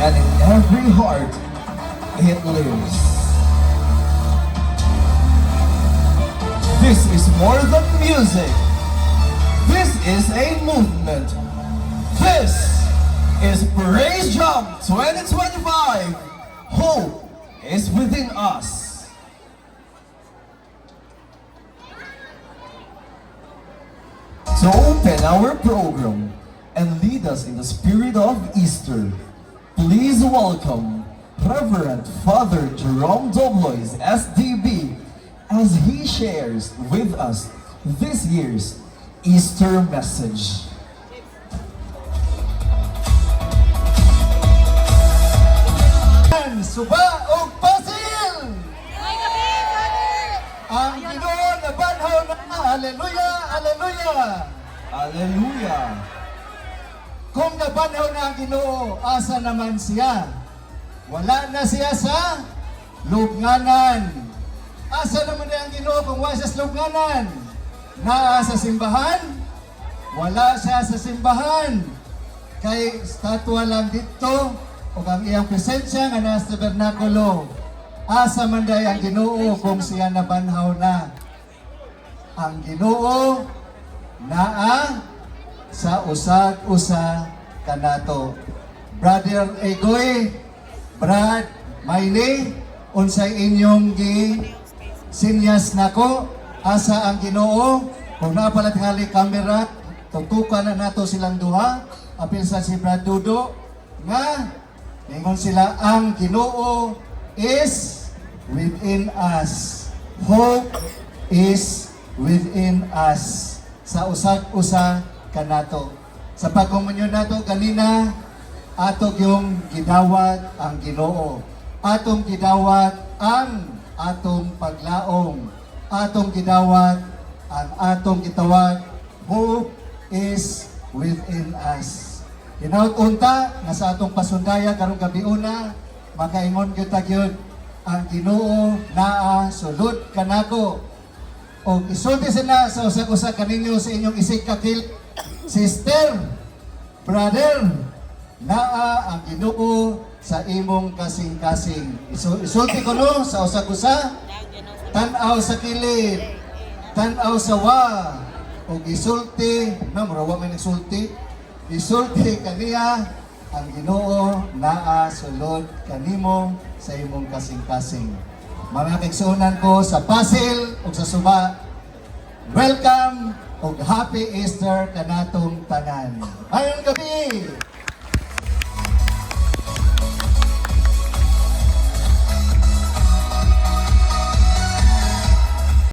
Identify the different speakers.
Speaker 1: and in every heart it lives. This is more than music. This is a movement. This is Praise Jump 2025. Hope is within us. To open our program and lead us in the spirit of Easter, please welcome Reverend Father Jerome Doblois, SDB, as he shares with us this year's Easter message.
Speaker 2: Suba o Pasil! Ang Ginoo na banhaw na, haleluya, haleluya!
Speaker 1: Hallelujah!
Speaker 2: Kung nabanhaw na ang Ginoo, asa naman siya? Wala na siya sa lubnganan. Asa naman na ang Ginoo kung wala siya sa lubnganan? Naa sa simbahan? Wala siya sa simbahan. Kay statwa lang dito, o ang iyang presensya nga nasa tabernakulo. Asa man day ang Ginoo kung siya nabanhaw na. Ang Ginoo naa sa usag-usa kanato. Brother Egoy, Brad Mayle, unsay inyong sinyas nako, asa ang Ginoo? Kung napala tingali kamera, tutukan na nato silang duha, apil sa si Brad Dudo, nga ingon sila, ang Ginoo is within us. Hope is within us. Sa usag-usa kanato. Sa pagkomunyon nato kanina, atong yung gidawat ang Ginoo. Atong gidawat ang atong paglaom. Atong gidawat ang atong gitawag. Hope is within us. Hinaut-unta nga sa atong pasundaya karong gabi una, makaingon gyud ta gyud ang Ginoo naa sulod kanako. O isulti sila sa usa-usa kaninyo sa inyong isig kakil, sister, brother, naa ang Ginoo sa imong kasing-kasing. Isulti ko no sa usa-usa, tan-aw sa kilid, tan-aw sa wa, o isulti, na murawa may nagsulti, isulti kaniya ang Ginoo naa sulod kanimo sa imong kasing-kasing. Mga kaigsuonan ko sa Pasil ug sa Suba, welcome ug happy Easter kanatong tanan. Ayong gabi!